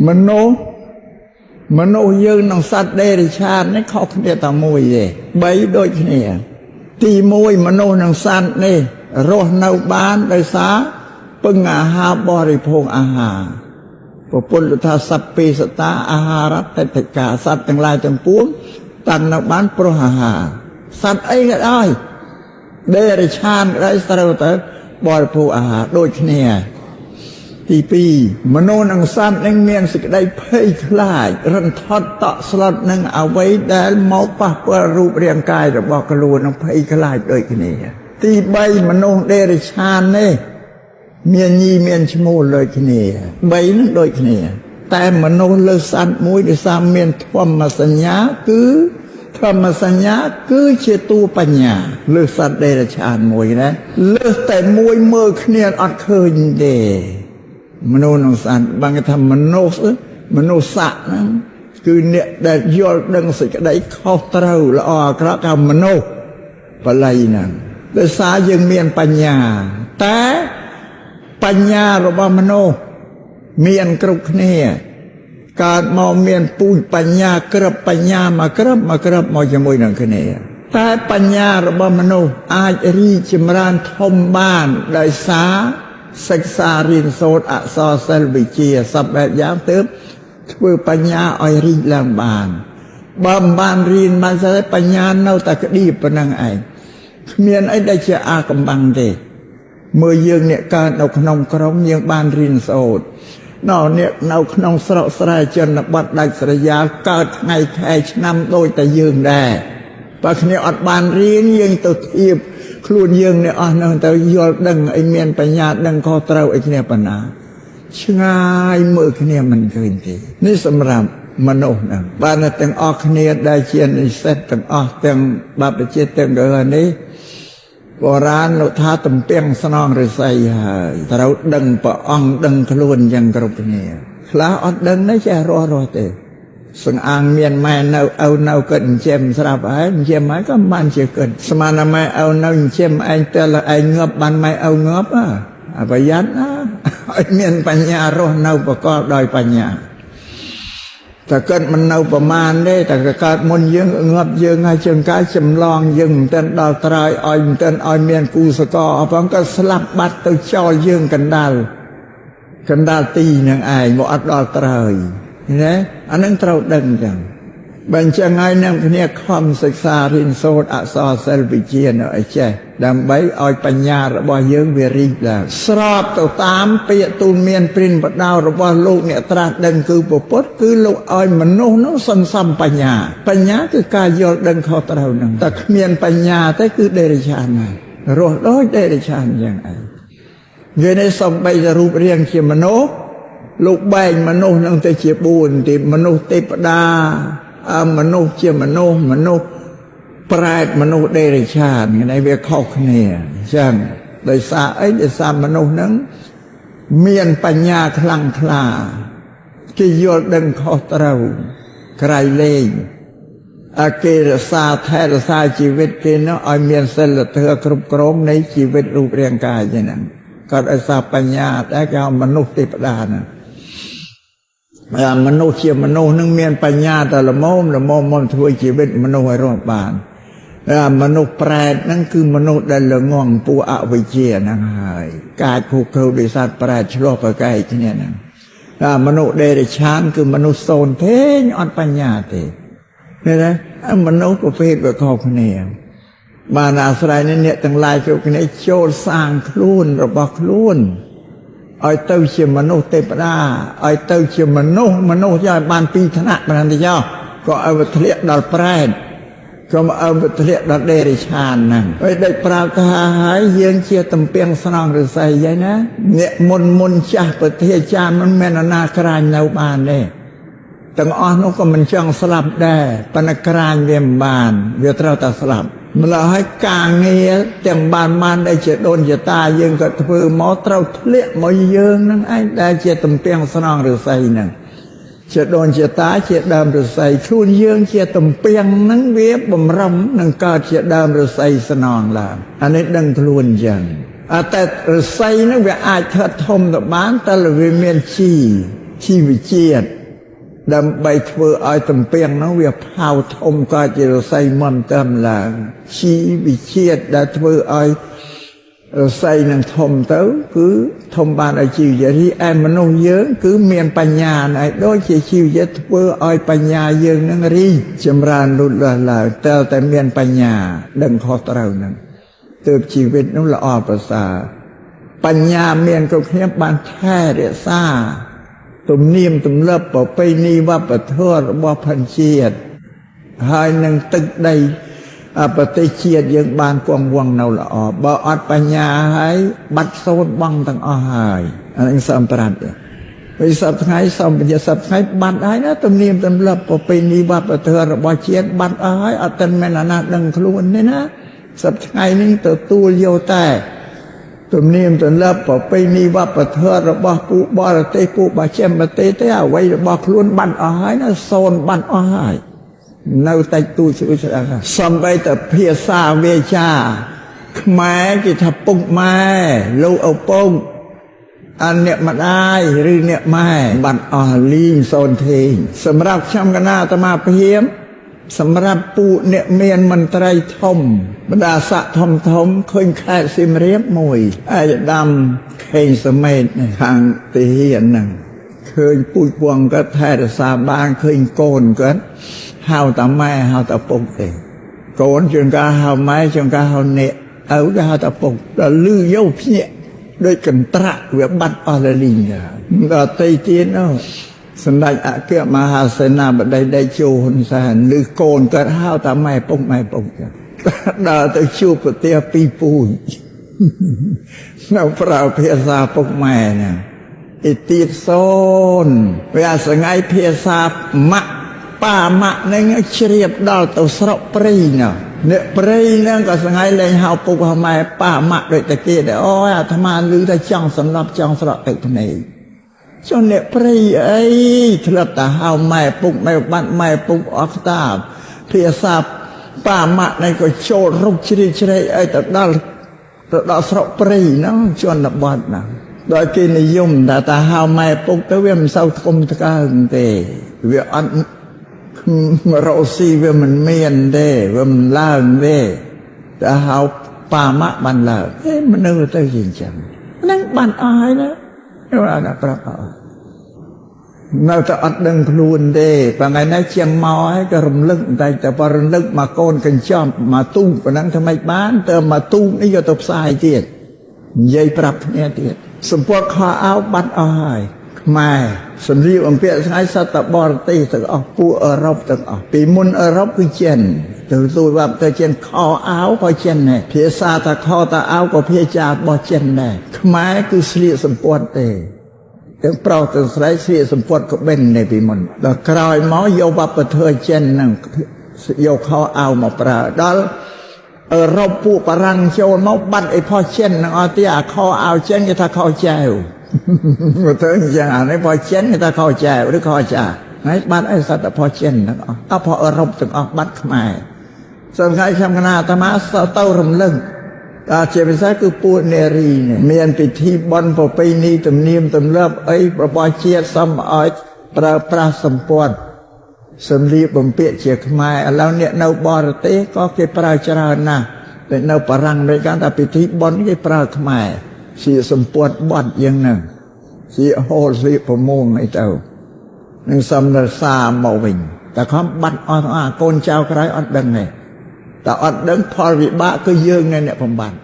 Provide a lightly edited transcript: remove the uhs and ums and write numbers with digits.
មនុស្សយើងនឹងសត្វដេរិឆាននេះខុសគ្នាតែមួយទេ3ដូចគ្នាទី1មនុស្សនិងសត្វនេះរស់នៅបានដោយសារពឹងអាហារបរិភោគអាហារពុទ្ធថាសព្ពេសតាអាហារតតិកាសត្វទាំងឡាយទាំងពួងតាំងនៅបានព្រោះអាហារសត្វអីក៏ដោយដេរិឆានក៏ដោយត្រូវតែបរិភោគអាហារដូចគ្នាទី2មនុស្សនិងសត្វនឹងមានសេចក្តីភ័យខ្លាចរន្ធត់តក់ស្លុតនឹងអ្វីដែលមកប៉ះពាល់រូបរាងកាយរបស់ខ្លួននឹងភ័យខ្លាចដូចគ្នាទី3មនុស្សដេរិឆាននេះមានញីមានឈ្មោះដូចគ្នា3នឹងដូចគ្នាតែមនុស្សលើសត្វមួយដោយសារមានធម្មសញ្ញាគឺជាតួបញ្ញាលើសត្វដេរិឆានមួយណាលើសតែមួយមើលគ្នាអត់ឃើញទេមនុស្សនិងសត្វបានគេថាមនុស្សសត្វហ្នឹងគឺអ្នកដែលយល់ដឹងសេចក្តីខុសត្រូវល្អអាក្រក់ថាមនុស្សបល័យហ្នឹងដោយសារយើងមានបញ្ញាតែបញ្ញារបស់មនុស្សមានគ្រប់គ្នាកើតមកមានពូជបញ្ញាក្រឹបបញ្ញាមកក្រឹបមកជាមួយនឹងគ្នាតែបញ្ញារបស់មនុស្សអាចរីកចម្រើនធំបានដោយសារសិក្សារៀនសូត្រអក្សរសិល្ប៍វិជ្ជាសពបែបយ៉ាងទើបធ្វើបញ្ញាឲ្យរីកឡើងបានបើមិនបានរៀនបានស្អីបញ្ញានៅតែក្តៀបប៉ុណ្ណឹងឯងគ្មានអីដែលជាអាកំបាំងទេមើលយើងអ្នកកើតនៅក្នុងក្រុងយើងបានរៀនសូត្រអ្នកនៅក្នុងស្រុកស្រែជនបទដាច់ស្រយាលកើតថ្ងៃខែឆ្នាំដូចតែយើងដែរបើគ្នាអត់បានរៀនយើងទៅធៀបខ្លួនយើងអ្នកអស់នឹងទៅយល់ដឹងអីមានបញ្ញាដឹងខុសត្រូវអីគ្នាប៉ុណ្ណាឆ្ងាយមើលគ្នាមិនឃើញទេនេះសម្រាប់មនុស្សហ្នឹងបានទាំងអស់គ្នាដែលជានិស្សិតទាំងអស់ទាំងបព្វជិតទាំងនេះបុរាណលោកថាទំពាំងស្នងឫស្សីហើយត្រូវដឹងព្រះអង្គដឹងខ្លួនយ៉ាងគ្រប់គ្នាខ្លះអត់ដឹងទេចេះរស់ទេសង្អាងមានម៉ែនៅឪនៅគិតចិញ្ចឹមស្រាប់ហើយចិញ្ចឹមហើយក៏បានជាគិតស្មានតែម៉ែឪនៅចិញ្ចឹមឯងតែឯងងាប់បានម៉ែឪងាប់ប្រយ័ត្នណាឲ្យមានបញ្ញារស់នៅប្រកបដោយបញ្ញាតែគិតមិននៅប្រមាណទេតែកើតមុនយើងងាប់យើងហើយជើងកាយចម្លងយើងមិនទាន់ដល់ត្រើយឲ្យមិនទាន់ឲ្យមានគូសកអផងក៏ស្លាប់បាត់ទៅចោលយើងកណ្ដាលទីនឹងឯងមកអត់ដល់ត្រើយណាអានឹងត្រូវដឹងចឹងបើអញ្ចឹងហើយនឹងគ្នាខំសិក្សារៀនសូត្រអក្សរសិល្ប៍វិជ្ជានៅឲ្យចេះដើម្បីឲ្យបញ្ញារបស់យើងវារីកឡើងស្របទៅតាមពាក្យទូលមានព្រានបដៅរបស់លោកអ្នកត្រាស់ដឹងគឺពុទ្ធគឺលោកឲ្យមនុស្សនោះសន្សំបញ្ញាគឺការយល់ដឹងខុសត្រូវនឹងតែគ្មានបញ្ញាទេគឺដេរិឆានណារស់ដូចដេរិឆានយ៉ាងឯងវានេះសំបីតែរូបរាងជាមនុស្សលោកបែងមនុស្សនឹងទៅជា4ទីមនុស្សទេពតាមនុស្សជាមនុស្សប្រែតមនុស្សដេរិឆាននេះវាខុសគ្នាអញ្ចឹងដោយសារអីដោយសារមនុស្សហ្នឹងមានបញ្ញាខ្លាំងក្លាគេយល់ដឹងខុសត្រូវក្រៃលែងគេរក្សាថែរក្សាជីវិតគេនោះឲ្យមានសិលធម៌គ្រប់គ្រងនៃជីវិតរូបរាងកាយហ្នឹងក៏ដោយសារបញ្ញាដែលគេហៅមនុស្សទេពតាហ្នឹងមនុស្សជាមនុស្សនឹងមានបញ្ញាតែល្មមមកធ្វើជីវិតមនុស្សឲ្យរស់បានមនុស្សប្រែតហ្នឹងគឺមនុស្សដែលល្ងងពួកអវិជ្ជាហ្នឹងហើយកាចខុសត្រូវដោយសារប្រែតឆ្លោះប្រកែកគ្នាហ្នឹងមនុស្សដេរិឆានគឺមនុស្សសូន្យទេអត់បញ្ញាទេឃើញទេមនុស្សប្រភេទវាខុសគ្នាបានអាស្រ័យនេះអ្នកទាំងឡាយគ្រប់គ្នាចូលសាងខ្លួនរបស់ខ្លួនឲ្យទៅជាមនុស្សទេពតាឲ្យទៅជាមនុស្សយកឲ្យបាន2ថ្នាក់ប៉ុណ្ណឹងទៅចុះក៏ឲ្យវាធ្លាក់ដល់ប្រែតក៏ឲ្យវាធ្លាក់ដល់ដេរិឆានហ្នឹងហើយដូចប្រាប់ថាហើយយើងជាទំពាំងស្នងឫស្សីហ្នឹងណាអ្នកមុនចាស់ប្រធាចារ្យមិនមែនណាក្រាញនៅបានទេទាំងអស់នោះក៏មិនចង់ស្លាប់ដែរប៉ុន្តែក្រាញវាមិនបានវាត្រូវតែស្លាប់ម្ល៉េះហើយការងារទាំងបានដែលជាដូនជាតាយើងក៏ធ្វើមកត្រូវធ្លាក់មកយើងនឹងឯងដែលជាទំពាំងស្នងឫស្សីហ្នឹងជាដូនជាតាជាដើមឫស្សីខ្លួនយើងជាទំពាំងហ្នឹងវាបំរុងនឹងកើតជាដើមឫស្សីស្នងឡើងអានេះដឹងខ្លួនអញ្ចឹងតែឫស្សីហ្នឹងវាអាចថិតធំទៅបានតែវាមានជី ជីវជាតិដើម្បីធ្វើឲ្យទំពាំងនោះវាផៅធំក៏ជារស័យមន់តាមឡើងជីវជាតិដែលធ្វើឲ្យរស័យនឹងធំទៅគឺធំបានឲ្យជីវជាតិឯមនុស្សយើងគឺមានបញ្ញាហើយដូចជាជីវជាតិធ្វើឲ្យបញ្ញាយើងនឹងរីកចម្រើនលូតលាស់ឡើងតែមានបញ្ញាដឹងខុសត្រូវនឹងទើបជីវិតនោះល្អប្រសើរបញ្ញាមានគ្រប់គ្នាបានថែរក្សាទំនៀមទម្លាប់ប្រពៃណីវប្បធម៌របស់ផនជាតិហើយនឹងទឹកដីប្រទេសជាតិយើងបានគង់វង្សនៅល្អបើអត់បញ្ញាហើយបាត់សូន្យបងទាំងអស់ហើយអានេះសំប្រាត់ពេលសប្តាហ៍សម្បត្តិសប្តាហ៍បាត់ហើយណាទំនៀមទម្លាប់ប្រពៃណីវប្បធម៌របស់ជាតិបាត់អស់ហើយអត់ទាន់មានអាណាដឹងខ្លួនទេណាសប្តាហ៍នេះទទួលយកតែទំនៀមទម្លាប់ប្រពៃណីវប្បធម៌របស់ពួកបរទេសពួកបច្ចេកទេសទេអ្វីរបស់ខ្លួនបាត់អស់ហើយណាសូន្យបាត់អស់ហើយនៅតែទូស្រួយស្ដាប់សំបីតែភាសាវាចាខ្មែរគេថាពុកម៉ែលោកឪពុកអាអ្នកម្ដាយឬអ្នកម៉ែបាត់អស់លីងសូន្យទេសម្រាប់ខ្ញុំកណាអាត្មាព្រាមសម្រាប់ពួកអ្នកមានមន្ត្រីធំបដាស័កធំឃើញខេត្តសៀមរាបមួយអាយដាមខេងសមេតខាងទាហានហ្នឹងឃើញពូជពងគាត់ថែរក្សាបានឃើញកូនគាត់ហៅតាម៉ែហៅតាពុកទេកូនជាងការហៅម៉ែជាងការហៅអ្នកឪគេហៅតាពុកដល់លឺយកភ្ញាក់ដូចកន្ត្រាក់វាបាត់អស់លលីងដល់ទីទៀតនោះសម្ដេចអគ្គមហាសេនាបតីដេជោហ៊ុនសែនឬកូនគាត់ហៅតាម៉ែពុកដល់ទៅជួបប្រទេសពីពូជនៅប្រើភាសាពុកម៉ែណាអ៊ីទៀតសូនវាសងៃភាសាម៉ាក់ប៉ាម៉ាក់នឹងជ្រាបដល់ទៅស្រុកព្រៃណាអ្នកព្រៃហ្នឹងក៏សងៃលែងហៅពុកហៅម៉ែប៉ាម៉ាក់ដូចតែគេដែរអូយអាត្មាឮថាចង់សម្លាប់ចង់ស្រក់ទឹកភ្នែកចុះអ្នកព្រៃអីធ្លាប់តែហៅម៉ែពុកម៉ែបាត់ម៉ែពុកអស់តាភាសាប៉ាម៉ាក់នេះក៏ចូលរុកជ្រីជ្រែកឲ្យទៅដល់ស្រុកព្រៃហ្នឹងជនបទណាដោយគេនិយមតែហៅម៉ែពុកទៅវាមិនសូវធំថ្កើងទេវាអត់រកស៊ីវាមិនមានទេវាមិនឡើងទេតែហៅប៉ាម៉ាក់បានឡើងមនុស្សទៅជាអញ្ចឹងហ្នឹងបានអស់ហើយណាណាប្រាប់អស់នៅតែអត់ដឹងខ្លួនទេប៉ុន្តែណែជាងមកហើយក៏រំលឹកតែបើរំលឹកមកកូនកញ្ចប់មកទូប៉ុណ្ណឹងធ្វើម៉េចបានទៅមកទូនេះយកទៅផ្សាយទៀតនិយាយប្រាប់គ្នាទៀតសម្ពាត់ខោអាវបាត់អស់ហើយខ្មែរសម្លៀកបំពាក់ស្ងាយសត្វតបរទេសទាំងអស់ពួកអឺរ៉ុបទាំងអស់ពីមុនអឺរ៉ុបគឺចិនទៅទូវ៉ាប់ទៅចិនខោអាវក៏ចិនដែរភាសាតាខោតាអាវក៏ភាសារបស់ចិនដែរខ្មែរគឺស្លៀកសម្ពាត់ទេទាំងប្រុសទាំងស្រីស្លៀកសម្ពាត់ក៏បិននេះពីមុនដល់ក្រោយមកយកវប្បធម៌ចិនហ្នឹងយកខោអាវមកប្រើដល់អឺរ៉ុបពួកបារាំងចូលមកបាត់អីផុសចិនហ្នឹងអត់ទេអាខោអាវចិនគេថាខោចែវមកទៅអញ្ចឹងអានេះផុសចិនគេថាខោចែវឬខោចាហើយបាត់អីសត្វផុសចិនទាំងអស់អស់ផុសអឺរ៉ុបទាំងអស់បាត់ខ្មែរសំខាន់ខ្ញុំកណាអាត្មាទៅរំលឹកជាពិសេសគឺពួកនារីនេះមានពិធីបុណ្យប្រពៃណីទំនៀមទម្លាប់អីរបស់ជាតិសំឲ្យប្រើប្រាស់សម្ពាត់សម្លៀកបំពាក់ជាខ្មែរឥឡូវអ្នកនៅបរទេសក៏គេប្រើច្រើនណាស់តែនៅបារាំងដូចកាន់តែពិធីបុណ្យគេប្រើខ្មែរជាសម្ពាត់បត់យ៉ាងហ្នឹងជាហូលជាប្រមងអីទៅនឹងសំរសាមកវិញតែខំបាត់អស់កូនចៅក្រោយអត់ដឹងទេតែអត់ដឹងផលវិបាកគឺយើងអ្នកបំបត្តិ